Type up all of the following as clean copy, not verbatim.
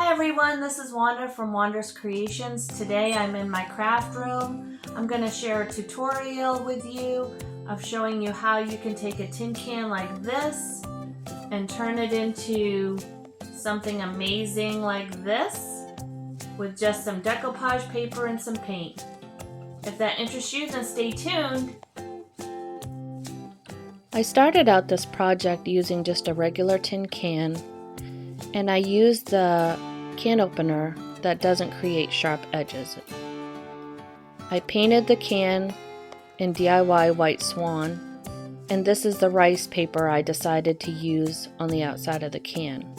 everyone, this is Wanda from Wanda's Creations. Today I'm in my craft room. I'm going to share a tutorial with you of showing you how you can take a tin can like this and turn it into something amazing like this with just some decoupage paper and some paint. If that interests you, then stay tuned. I started out this project using just a regular tin can, and I used the can opener that doesn't create sharp edges. I painted the can in DIY White Swan, and this is the rice paper I decided to use on the outside of the can.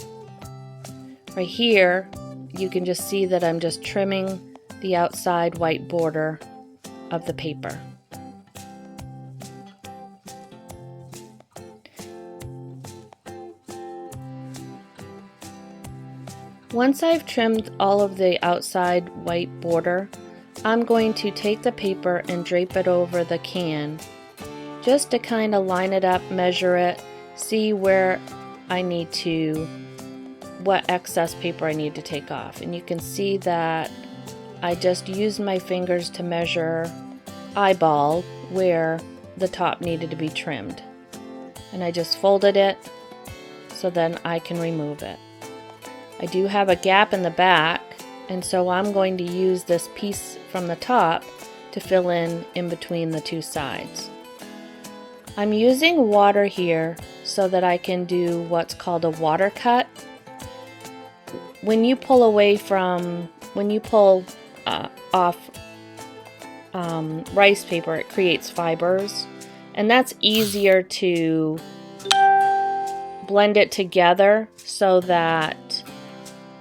Right here, you can just see that I'm just trimming the outside white border of the paper. Once I've trimmed all of the outside white border, I'm going to take the paper and drape it over the can just to kind of line it up, measure it, see where I need to, what excess paper I need to take off. And you can see that I just used my fingers to measure eyeball where the top needed to be trimmed. And I just folded it so then I can remove it. I do have a gap in the back, and so I'm going to use this piece from the top to fill in between the two sides. I'm using water here so that I can do what's called a water cut. When you pull off rice paper, it creates fibers, and that's easier to blend it together so that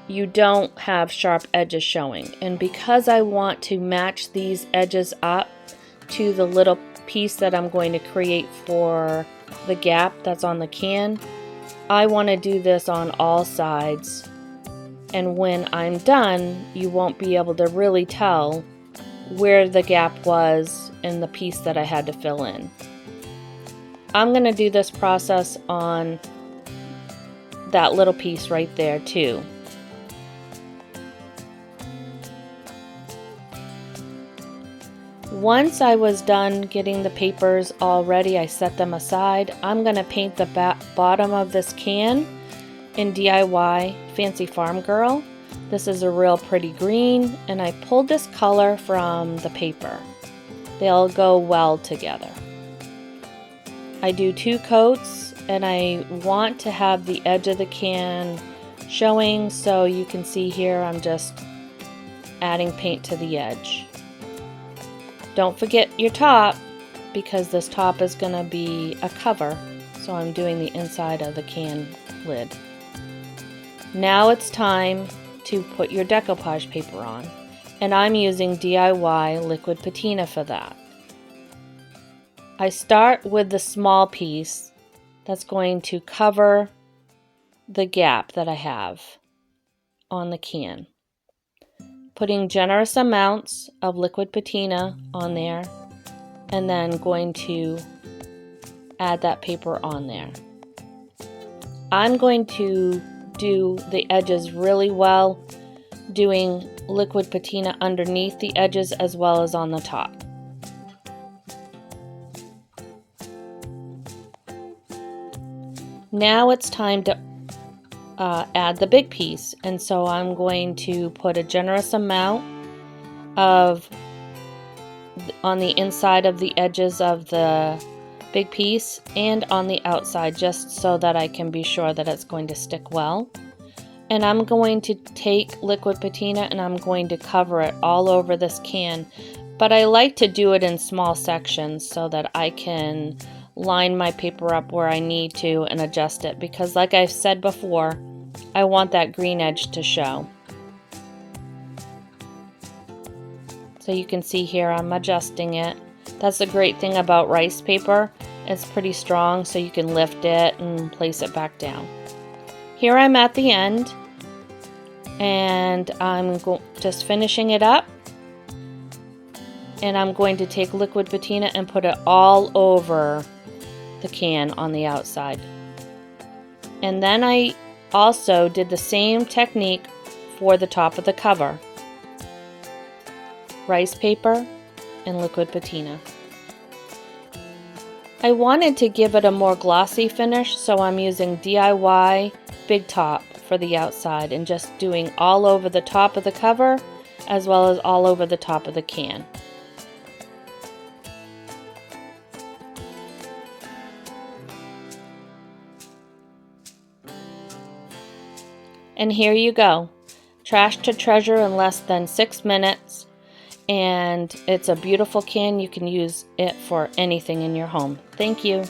you don't have sharp edges showing. And because I want to match these edges up to the little piece that I'm going to create for the gap that's on the can, I want to do this on all sides. And when I'm done, you won't be able to really tell where the gap was in the piece that I had to fill in. I'm going to do this process on that little piece right there too. Once I was done getting the papers all ready, I set them aside. I'm going to paint the bottom of this can in DIY Fancy Farm Girl. This is a real pretty green, and I pulled this color from the paper. They'll go well together. I do 2 coats, and I want to have the edge of the can showing, so you can see here I'm just adding paint to the edge. Don't forget your top, because this top is going to be a cover, so I'm doing the inside of the can lid. Now it's time to put your decoupage paper on, and I'm using DIY liquid patina for that. I start with the small piece that's going to cover the gap that I have on the can. Putting generous amounts of liquid patina on there, and then going to add that paper on there. I'm going to do the edges really well, doing liquid patina underneath the edges as well as on the top. Now it's time to add the big piece, and so I'm going to put a generous amount on the inside of the edges of the big piece and on the outside, just so that I can be sure that it's going to stick well. And I'm going to take liquid patina and I'm going to cover it all over this can, but I like to do it in small sections so that I can line my paper up where I need to and adjust it, because like I've said before, I want that green edge to show. So you can see here I'm adjusting it. That's the great thing about rice paper. It's pretty strong, so you can lift it and place it back down. Here I'm at the end, and I'm just finishing it up. And I'm going to take liquid patina and put it all over the can on the outside. And then I also did the same technique for the top of the cover. Rice paper and liquid patina. I wanted to give it a more glossy finish, so I'm using DIY Big Top for the outside and just doing all over the top of the cover as well as all over the top of the can. And here you go. Trash to treasure in less than 6 minutes. And it's a beautiful can. You can use it for anything in your home. Thank you.